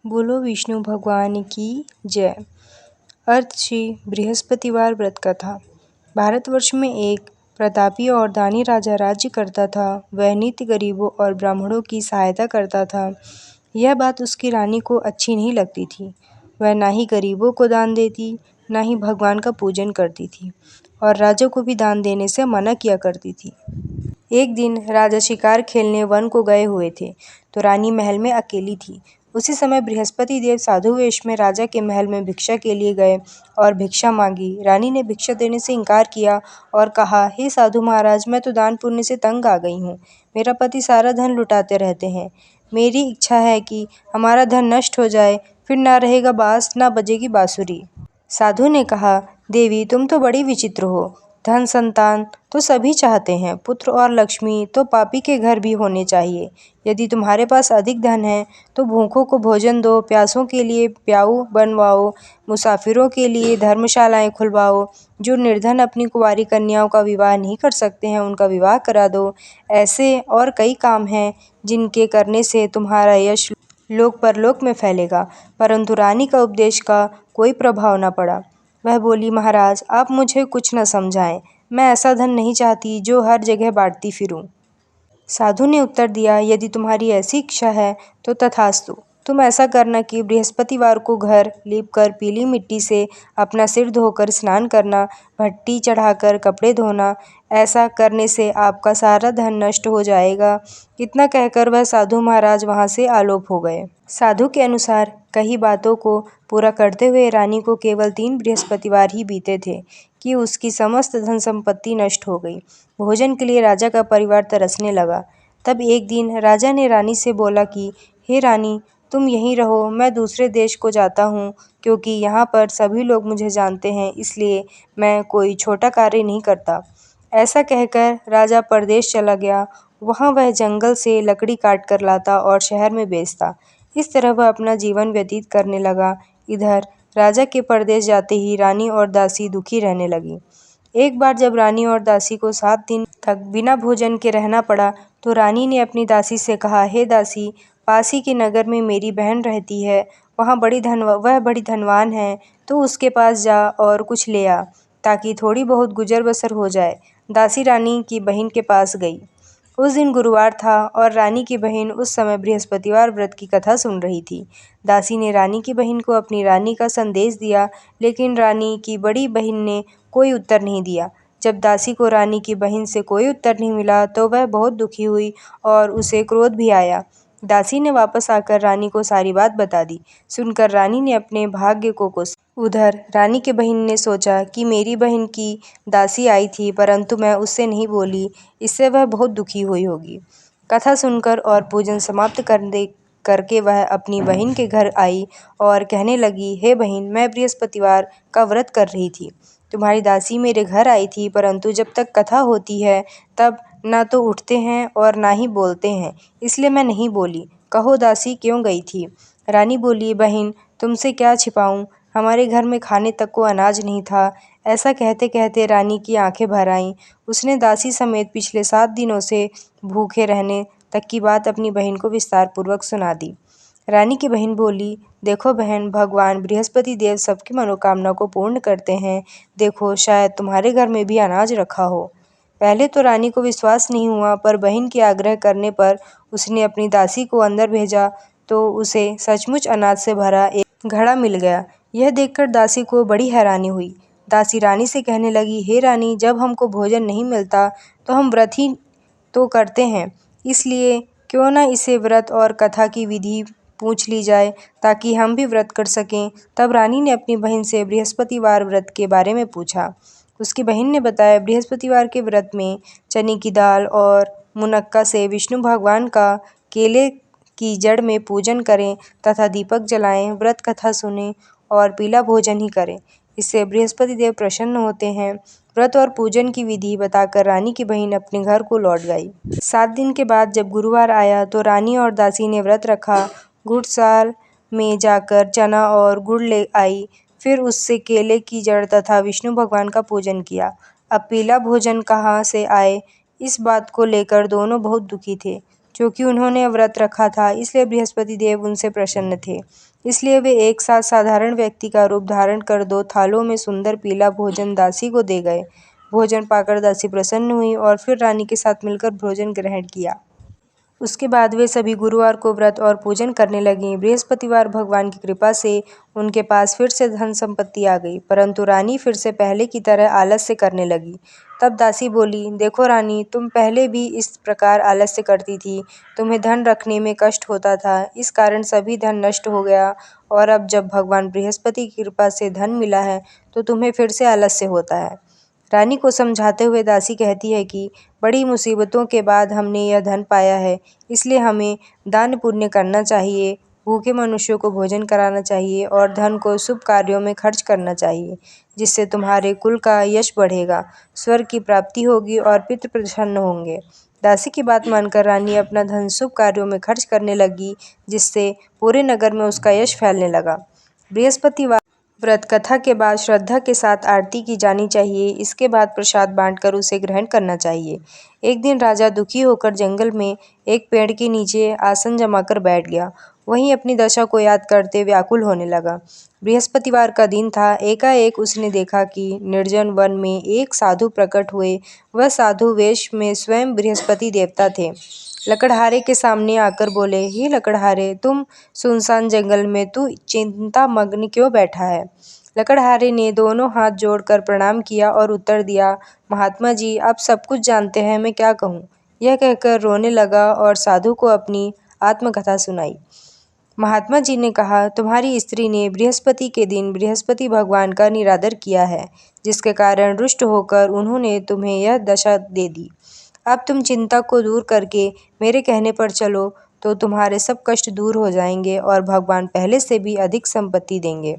बोलो विष्णु भगवान की जय। अर्थ श्री बृहस्पतिवार व्रत कथा। भारतवर्ष में एक प्रतापी और दानी राजा राज्य करता था। वह नित्य गरीबों और ब्राह्मणों की सहायता करता था। यह बात उसकी रानी को अच्छी नहीं लगती थी। वह ना ही गरीबों को दान देती, ना ही भगवान का पूजन करती थी और राजा को भी दान देने से मना किया करती थी। एक दिन राजा शिकार खेलने वन को गए हुए थे, तो रानी महल में अकेली थी। उसी समय बृहस्पति देव साधु वेश में राजा के महल में भिक्षा के लिए गए और भिक्षा मांगी। रानी ने भिक्षा देने से इनकार किया और कहा, हे साधु महाराज, मैं तो दान पुण्य से तंग आ गई हूँ। मेरा पति सारा धन लुटाते रहते हैं। मेरी इच्छा है कि हमारा धन नष्ट हो जाए, फिर ना रहेगा बांस, ना बजेगी बांसुरी। साधु ने कहा, देवी, तुम तो बड़ी विचित्र हो। धन संतान तो सभी चाहते हैं, पुत्र और लक्ष्मी तो पापी के घर भी होने चाहिए। यदि तुम्हारे पास अधिक धन है तो भूखों को भोजन दो, प्यासों के लिए प्याऊ बनवाओ, मुसाफिरों के लिए धर्मशालाएं खुलवाओ। जो निर्धन अपनी कुंवारी कन्याओं का विवाह नहीं कर सकते हैं, उनका विवाह करा दो। ऐसे और कई काम हैं जिनके करने से तुम्हारा यश लोक परलोक में फैलेगा। परंतु रानी का उपदेश का कोई प्रभाव न पड़ा। वह बोली, महाराज, आप मुझे कुछ न समझाएं। मैं ऐसा धन नहीं चाहती जो हर जगह बांटती फिरूं। साधु ने उत्तर दिया, यदि तुम्हारी ऐसी इच्छा है तो तथास्तु। तुम ऐसा करना कि बृहस्पतिवार को घर लीपकर पीली मिट्टी से अपना सिर धोकर स्नान करना, भट्टी चढ़ाकर कपड़े धोना। ऐसा करने से आपका सारा धन नष्ट हो जाएगा। इतना कहकर वह साधु महाराज वहां से आलोप हो गए। साधु के अनुसार कही बातों को पूरा करते हुए रानी को केवल 3 बृहस्पतिवार ही बीते थे कि उसकी समस्त धन संपत्ति नष्ट हो गई। भोजन के लिए राजा का परिवार तरसने लगा। तब एक दिन राजा ने रानी से बोला कि, हे रानी, तुम यहीं रहो, मैं दूसरे देश को जाता हूँ, क्योंकि यहाँ पर सभी लोग मुझे जानते हैं, इसलिए मैं कोई छोटा कार्य नहीं करता। ऐसा कहकर राजा परदेश चला गया। वहाँ वह जंगल से लकड़ी काट कर लाता और शहर में बेचता। इस तरह वह अपना जीवन व्यतीत करने लगा। इधर राजा के परदेश जाते ही रानी और दासी दुखी रहने लगी। एक बार जब रानी और दासी को 7 दिन तक बिना भोजन के रहना पड़ा, तो रानी ने अपनी दासी से कहा, हे दासी, पास ही के नगर में मेरी बहन रहती है। वह बड़ी धनवान है, तो उसके पास जा और कुछ ले आ, ताकि थोड़ी बहुत गुजर बसर हो जाए। दासी रानी की बहन के पास गई। उस दिन गुरुवार था और रानी की बहन उस समय बृहस्पतिवार व्रत की कथा सुन रही थी। दासी ने रानी की बहन को अपनी रानी का संदेश दिया, लेकिन रानी की बड़ी बहन ने कोई उत्तर नहीं दिया। जब दासी को रानी की बहन से कोई उत्तर नहीं मिला तो वह बहुत दुखी हुई और उसे क्रोध भी आया। दासी ने वापस आकर रानी को सारी बात बता दी। सुनकर रानी ने अपने भाग्य को कोसा। उधर रानी की बहन ने सोचा कि मेरी बहन की दासी आई थी, परंतु मैं उससे नहीं बोली, इससे वह बहुत दुखी हुई होगी। कथा सुनकर और पूजन समाप्त करके वह अपनी बहन के घर आई और कहने लगी, हे बहन, मैं बृहस्पतिवार का व्रत कर रही थी। तुम्हारी दासी मेरे घर आई थी, परंतु जब तक कथा होती है तब ना तो उठते हैं और ना ही बोलते हैं, इसलिए मैं नहीं बोली। कहो दासी, क्यों गई थी? रानी बोली, बहन, तुमसे क्या छिपाऊं, हमारे घर में खाने तक को अनाज नहीं था। ऐसा कहते कहते रानी की आंखें भर आईं। उसने दासी समेत पिछले 7 दिनों से भूखे रहने तक की बात अपनी बहन को विस्तार पूर्वक सुना दी। रानी की बहन बोली, देखो बहन, भगवान बृहस्पति देव सबकी मनोकामना को पूर्ण करते हैं। देखो, शायद तुम्हारे घर में भी अनाज रखा हो। पहले तो रानी को विश्वास नहीं हुआ, पर बहन के आग्रह करने पर उसने अपनी दासी को अंदर भेजा तो उसे सचमुच अनाज से भरा एक घड़ा मिल गया। यह देखकर दासी को बड़ी हैरानी हुई। दासी रानी से कहने लगी, हे रानी, जब हमको भोजन नहीं मिलता तो हम व्रत ही तो करते हैं, इसलिए क्यों न इसे व्रत और कथा की विधि पूछ ली जाए, ताकि हम भी व्रत कर सकें। तब रानी ने अपनी बहन से बृहस्पतिवार व्रत के बारे में पूछा। उसकी बहन ने बताया, बृहस्पतिवार के व्रत में चने की दाल और मुनक्का से विष्णु भगवान का केले की जड़ में पूजन करें तथा दीपक जलाएं, व्रत कथा सुनें और पीला भोजन ही करें। इससे बृहस्पति देव प्रसन्न होते हैं। व्रत और पूजन की विधि बताकर रानी की बहन अपने घर को लौट गई। 7 दिन के बाद जब गुरुवार आया तो रानी और दासी ने व्रत रखा। घुड़साल में जाकर चना और गुड़ ले आई, फिर उससे केले की जड़ तथा विष्णु भगवान का पूजन किया। अब पीला भोजन कहाँ से आए, इस बात को लेकर दोनों बहुत दुखी थे। क्योंकि उन्होंने व्रत रखा था, इसलिए बृहस्पति देव उनसे प्रसन्न थे। इसलिए वे एक साथ साधारण व्यक्ति का रूप धारण कर 2 थालों में सुंदर पीला भोजन दासी को दे गए। भोजन पाकर दासी प्रसन्न हुई और फिर रानी के साथ मिलकर भोजन ग्रहण किया। उसके बाद वे सभी गुरुवार को व्रत और पूजन करने लगीं। बृहस्पतिवार भगवान की कृपा से उनके पास फिर से धन संपत्ति आ गई, परंतु रानी फिर से पहले की तरह आलस्य करने लगी। तब दासी बोली, देखो रानी, तुम पहले भी इस प्रकार आलस्य करती थी। तुम्हें धन रखने में कष्ट होता था, इस कारण सभी धन नष्ट हो गया, और अब जब भगवान बृहस्पति की कृपा से धन मिला है तो तुम्हें फिर से आलस्य होता है। रानी को समझाते हुए दासी कहती है कि बड़ी मुसीबतों के बाद हमने यह धन पाया है, इसलिए हमें दान पुण्य करना चाहिए, भूखे मनुष्यों को भोजन कराना चाहिए और धन को शुभ कार्यों में खर्च करना चाहिए, जिससे तुम्हारे कुल का यश बढ़ेगा, स्वर्ग की प्राप्ति होगी और पितृ प्रसन्न होंगे। दासी की बात मानकर रानी अपना धन शुभ कार्यों में खर्च करने लगी, जिससे पूरे नगर में उसका यश फैलने लगा। बृहस्पतिवार व्रत कथा के बाद श्रद्धा के साथ आरती की जानी चाहिए। इसके बाद प्रसाद बांटकर उसे ग्रहण करना चाहिए। एक दिन राजा दुखी होकर जंगल में एक पेड़ के नीचे आसन जमाकर बैठ गया। वहीं अपनी दशा को याद करते व्याकुल होने लगा। बृहस्पतिवार का दिन था। एकाएक उसने देखा कि निर्जन वन में एक साधु प्रकट हुए। वह साधु वेश में स्वयं बृहस्पति देवता थे। लकड़हारे के सामने आकर बोले, हे लकड़हारे, तुम सुनसान जंगल में तू चिंतामग्न क्यों बैठा है? लकड़हारे ने दोनों हाथ जोड़कर प्रणाम किया और उत्तर दिया, महात्मा जी, आप सब कुछ जानते हैं, मैं क्या कहूँ? यह कहकर रोने लगा और साधु को अपनी आत्मकथा सुनाई। महात्मा जी ने कहा, तुम्हारी स्त्री ने बृहस्पति के दिन बृहस्पति भगवान का निरादर किया है, जिसके कारण रुष्ट होकर उन्होंने तुम्हें यह दशा दे दी। अब तुम चिंता को दूर करके मेरे कहने पर चलो तो तुम्हारे सब कष्ट दूर हो जाएंगे और भगवान पहले से भी अधिक संपत्ति देंगे।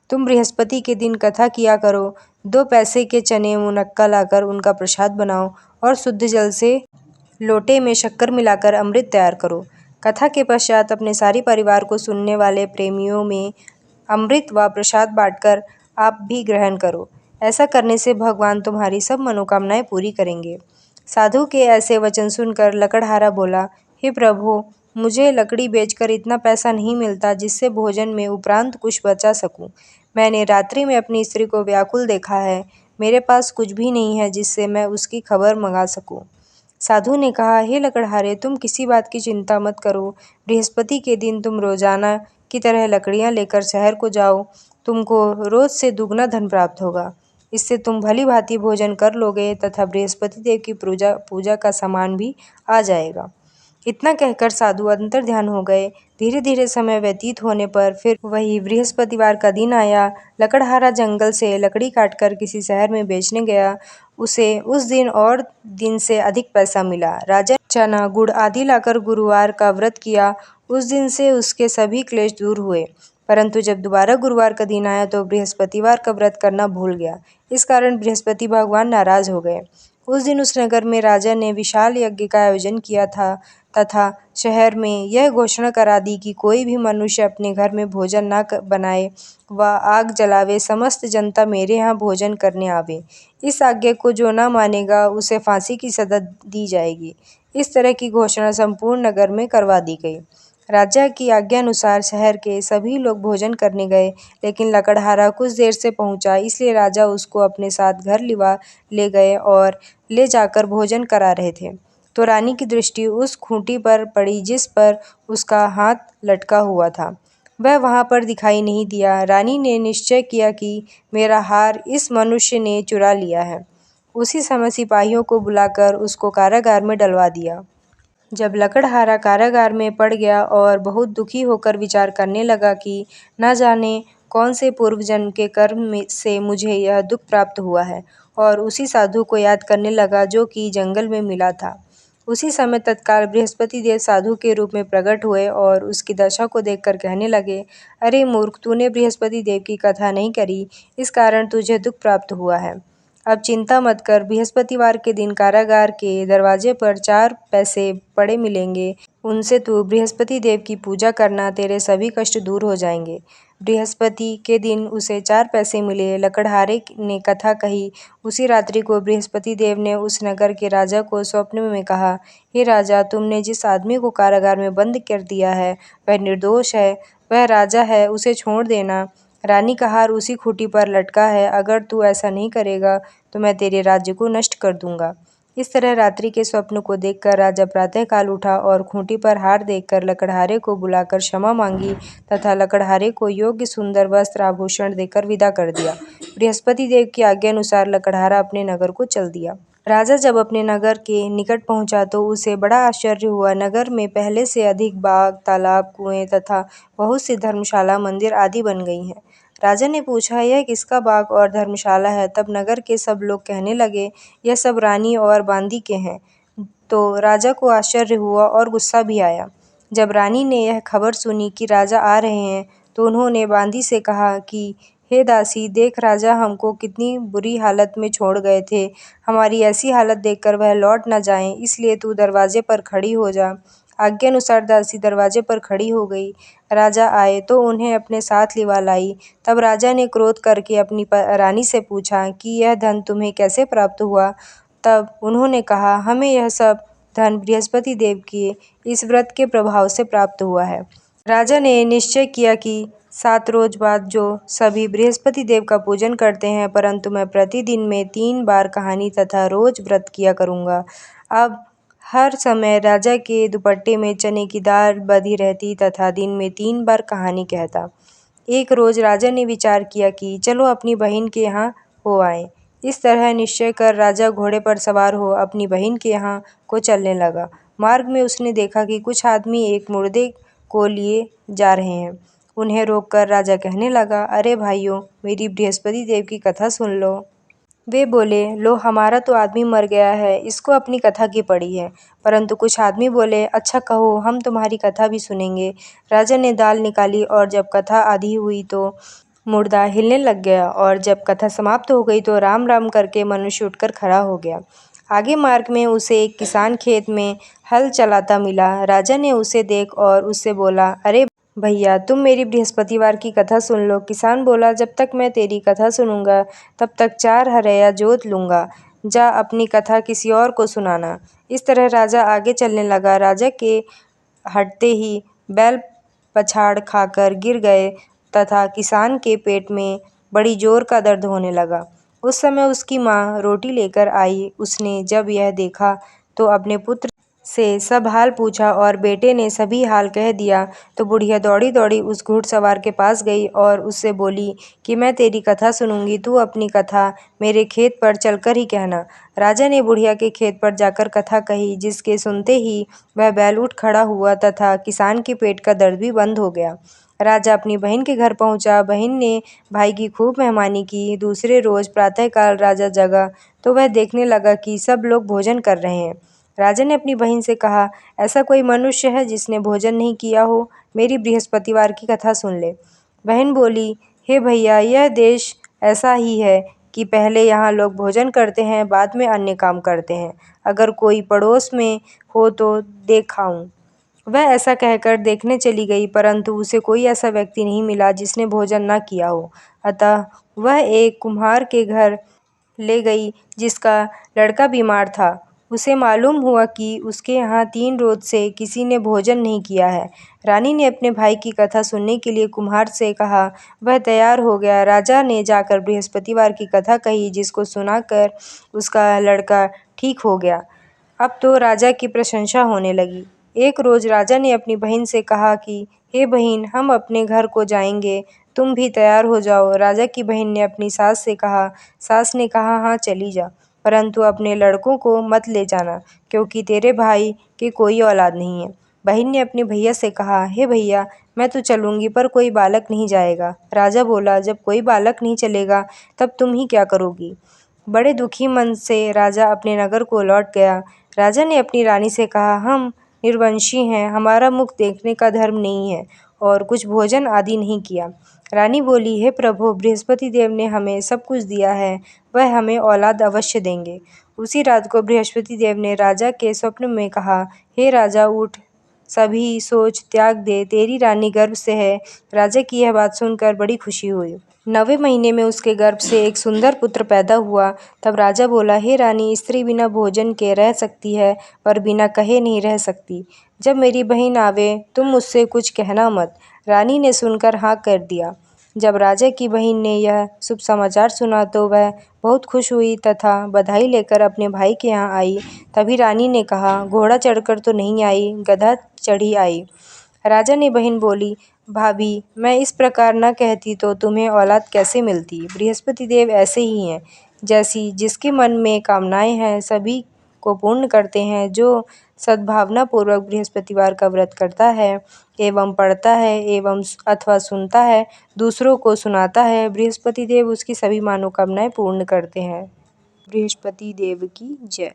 तुम बृहस्पति के दिन कथा किया करो, 2 पैसे के चने मुनक्का लाकर उनका प्रसाद बनाओ और शुद्ध जल से लोटे में शक्कर मिलाकर अमृत तैयार करो। कथा के पश्चात अपने सारे परिवार को सुनने वाले प्रेमियों में अमृत व प्रसाद बांटकर आप भी ग्रहण करो। ऐसा करने से भगवान तुम्हारी सब मनोकामनाएं पूरी करेंगे। साधु के ऐसे वचन सुनकर लकड़हारा बोला, हे प्रभु, मुझे लकड़ी बेचकर इतना पैसा नहीं मिलता जिससे भोजन में उपरांत कुछ बचा सकूं। मैंने रात्रि में अपनी स्त्री को व्याकुल देखा है। मेरे पास कुछ भी नहीं है जिससे मैं उसकी खबर मंगा सकूं। साधु ने कहा, हे लकड़हारे, तुम किसी बात की चिंता मत करो। बृहस्पति के दिन तुम रोजाना की तरह लकड़ियां लेकर शहर को जाओ। तुमको रोज से दुगना धन प्राप्त होगा। इससे तुम भली भांति भोजन कर लोगे तथा बृहस्पति देव की पूजा का सामान भी आ जाएगा। इतना कहकर साधु अंतर्ध्यान हो गए। धीरे धीरे समय व्यतीत होने पर फिर वही बृहस्पतिवार का दिन आया। लकड़हारा जंगल से लकड़ी काटकर किसी शहर में बेचने गया। उसे उस दिन और दिन से अधिक पैसा मिला। राजा चना गुड़ आदि लाकर गुरुवार का व्रत किया। उस दिन से उसके सभी क्लेश दूर हुए। परंतु जब दोबारा गुरुवार का दिन आया तो बृहस्पतिवार का व्रत करना भूल गया। इस कारण बृहस्पति भगवान नाराज हो गए। उस दिन उस नगर में राजा ने विशाल यज्ञ का आयोजन किया था तथा शहर में यह घोषणा करा दी कि कोई भी मनुष्य अपने घर में भोजन न बनाए व आग जलावे, समस्त जनता मेरे यहाँ भोजन करने आवे। इस आज्ञा को जो न मानेगा उसे फांसी की सजा दी जाएगी। इस तरह की घोषणा संपूर्ण नगर में करवा दी गई। राजा की आज्ञानुसार शहर के सभी लोग भोजन करने गए, लेकिन लकड़हारा कुछ देर से पहुंचा, इसलिए राजा उसको अपने साथ घर लिवा ले गए और ले जाकर भोजन करा रहे थे तो रानी की दृष्टि उस खूंटी पर पड़ी जिस पर उसका हाथ लटका हुआ था। वह वहां पर दिखाई नहीं दिया। रानी ने निश्चय किया कि मेरा हार इस मनुष्य ने चुरा लिया है। उसी समय सिपाहियों को बुलाकर उसको कारागार में डलवा दिया। जब लकड़हारा कारागार में पड़ गया और बहुत दुखी होकर विचार करने लगा कि न जाने कौन से पूर्व जन्म के कर्म से मुझे यह दुख प्राप्त हुआ है, और उसी साधु को याद करने लगा जो कि जंगल में मिला था। उसी समय तत्काल बृहस्पति देव साधु के रूप में प्रकट हुए और उसकी दशा को देखकर कहने लगे, अरे मूर्ख, तूने बृहस्पति देव की कथा नहीं करी, इस कारण तुझे दुख प्राप्त हुआ है। अब चिंता मत कर, बृहस्पतिवार के दिन कारागार के दरवाजे पर 4 पैसे पड़े मिलेंगे। उनसे तू बृहस्पति देव की पूजा करना, तेरे सभी कष्ट दूर हो जाएंगे। बृहस्पति के दिन उसे 4 पैसे मिले। लकड़हारे ने कथा कही। उसी रात्रि को बृहस्पति देव ने उस नगर के राजा को स्वप्न में कहा, हे राजा, तुमने जिस आदमी को कारागार में बंद कर दिया है वह निर्दोष है। वह राजा है, उसे छोड़ देना। रानी का हार उसी खूंटी पर लटका है, अगर तू ऐसा नहीं करेगा तो मैं तेरे राज्य को नष्ट कर दूंगा। इस तरह रात्रि के स्वप्न को देखकर राजा प्रातःकाल उठा और खूंटी पर हार देखकर लकड़हारे को बुलाकर क्षमा मांगी तथा लकड़हारे को योग्य सुंदर वस्त्र आभूषण देकर विदा कर दिया। बृहस्पति देव की आज्ञा अनुसार लकड़हारा अपने नगर को चल दिया। राजा जब अपने नगर के निकट पहुंचा तो उसे बड़ा आश्चर्य हुआ। नगर में पहले से अधिक बाग, तालाब, कुएं तथा बहुत सी धर्मशाला, मंदिर आदि बन गई हैं। राजा ने पूछा, यह किसका बाग और धर्मशाला है? तब नगर के सब लोग कहने लगे, यह सब रानी और बांदी के हैं। तो राजा को आश्चर्य हुआ और गुस्सा भी आया। जब रानी ने यह खबर सुनी कि राजा आ रहे हैं तो उन्होंने बांदी से कहा कि हे दासी, देख राजा हमको कितनी बुरी हालत में छोड़ गए थे। हमारी ऐसी हालत देखकर वह लौट न जाएं, इसलिए तू दरवाजे पर खड़ी हो जा। आज्ञा अनुसार दासी दरवाजे पर खड़ी हो गई। राजा आए तो उन्हें अपने साथ लिवा लाई। तब राजा ने क्रोध करके अपनी रानी से पूछा कि यह धन तुम्हें कैसे प्राप्त हुआ? तब उन्होंने कहा, हमें यह सब धन बृहस्पति देव के इस व्रत के प्रभाव से प्राप्त हुआ है। राजा ने निश्चय किया कि 7 रोज बाद जो सभी बृहस्पति देव का पूजन करते हैं, परंतु मैं प्रतिदिन में 3 बार कहानी तथा रोज व्रत किया करूँगा। अब हर समय राजा के दुपट्टे में चने की दाल बंधी रहती तथा दिन में 3 बार कहानी कहता। एक रोज राजा ने विचार किया कि चलो अपनी बहन के यहाँ हो आए। इस तरह निश्चय कर राजा घोड़े पर सवार हो अपनी बहन के यहाँ को चलने लगा। मार्ग में उसने देखा कि कुछ आदमी एक मुर्दे को लिए जा रहे हैं। उन्हें रोककर राजा कहने लगा, अरे भाइयों, मेरी बृहस्पति देव की कथा सुन लो। वे बोले, लो, हमारा तो आदमी मर गया है, इसको अपनी कथा की पड़ी है। परंतु कुछ आदमी बोले, अच्छा कहो, हम तुम्हारी कथा भी सुनेंगे। राजा ने दाल निकाली और जब कथा आधी हुई तो मुर्दा हिलने लग गया और जब कथा समाप्त हो गई तो राम राम करके मनुष्य उठकर खड़ा हो गया। आगे मार्ग में उसे एक किसान खेत में हल चलाता मिला। राजा ने उसे देख और उससे बोला, अरे भैया, तुम मेरी बृहस्पतिवार की कथा सुन लो। किसान बोला, जब तक मैं तेरी कथा सुनूंगा तब तक 4 हरया जोत लूंगा। जा अपनी कथा किसी और को सुनाना। इस तरह राजा आगे चलने लगा। राजा के हटते ही बैल पछाड़ खाकर गिर गए तथा किसान के पेट में बड़ी जोर का दर्द होने लगा। उस समय उसकी माँ रोटी लेकर आई। उसने जब यह देखा तो अपने पुत्र से सब हाल पूछा और बेटे ने सभी हाल कह दिया। तो बुढ़िया दौड़ी दौड़ी उस घुड़सवार के पास गई और उससे बोली कि मैं तेरी कथा सुनूंगी, तू अपनी कथा मेरे खेत पर चलकर ही कहना। राजा ने बुढ़िया के खेत पर जाकर कथा कही, जिसके सुनते ही वह बैल उठ खड़ा हुआ तथा किसान के पेट का दर्द भी बंद हो गया। राजा अपनी बहन के घर पहुंचा। बहन ने भाई की खूब मेहमानी की। दूसरे रोज प्रातःकाल राजा जगा तो वह देखने लगा कि सब लोग भोजन कर रहे हैं। राजा ने अपनी बहन से कहा, ऐसा कोई मनुष्य है जिसने भोजन नहीं किया हो? मेरी बृहस्पतिवार की कथा सुन ले। बहन बोली, हे भैया, यह देश ऐसा ही है कि पहले यहाँ लोग भोजन करते हैं, बाद में अन्य काम करते हैं। अगर कोई पड़ोस में हो तो देखाऊं। वह ऐसा कहकर देखने चली गई, परंतु उसे कोई ऐसा व्यक्ति नहीं मिला जिसने भोजन न किया हो। अतः वह एक कुम्हार के घर ले गई जिसका लड़का बीमार था। उसे मालूम हुआ कि उसके यहाँ 3 रोज से किसी ने भोजन नहीं किया है। रानी ने अपने भाई की कथा सुनने के लिए कुम्हार से कहा। वह तैयार हो गया। राजा ने जाकर बृहस्पतिवार की कथा कही, जिसको सुनाकर उसका लड़का ठीक हो गया। अब तो राजा की प्रशंसा होने लगी। एक रोज राजा ने अपनी बहन से कहा कि हे बहन, हम अपने घर को जाएंगे, तुम भी तैयार हो जाओ। राजा की बहन ने अपनी सास से कहा। सास ने कहा, हाँ चली जा, परंतु अपने लड़कों को मत ले जाना, क्योंकि तेरे भाई की कोई औलाद नहीं है। बहन ने अपने भैया से कहा, हे भैया, मैं तो चलूंगी पर कोई बालक नहीं जाएगा। राजा बोला, जब कोई बालक नहीं चलेगा तब तुम ही क्या करोगी? बड़े दुखी मन से राजा अपने नगर को लौट गया। राजा ने अपनी रानी से कहा, हम निर्वंशी हैं, हमारा मुख देखने का धर्म नहीं है और कुछ भोजन आदि नहीं किया। रानी बोली, हे प्रभु, बृहस्पति देव ने हमें सब कुछ दिया है, वह हमें औलाद अवश्य देंगे। उसी रात को बृहस्पति देव ने राजा के स्वप्न में कहा, हे राजा, उठ, सभी सोच त्याग दे, तेरी रानी गर्भ से है। राजा की यह बात सुनकर बड़ी खुशी हुई। 9वें महीने में उसके गर्भ से एक सुंदर पुत्र पैदा हुआ। तब राजा बोला, हे रानी, स्त्री बिना भोजन के रह सकती है पर बिना कहे नहीं रह सकती। जब मेरी बहन आवे तुम मुझसे कुछ कहना मत। रानी ने सुनकर हाँ कर दिया। जब राजा की बहन ने यह शुभ समाचार सुना तो वह बहुत खुश हुई तथा बधाई लेकर अपने भाई के यहाँ आई। तभी रानी ने कहा, घोड़ा चढ़कर तो नहीं आई, गधा चढ़ी आई। राजा ने बहन बोली, भाभी, मैं इस प्रकार न कहती तो तुम्हें औलाद कैसे मिलती। बृहस्पति देव ऐसे ही हैं, जैसी जिसके मन में कामनाएं हैं सभी को पूर्ण करते हैं। जो सद्भावना पूर्वक बृहस्पतिवार का व्रत करता है एवं पढ़ता है एवं अथवा सुनता है, दूसरों को सुनाता है, बृहस्पति देव उसकी सभी मनोकामनाएं पूर्ण करते हैं। बृहस्पति देव की जय।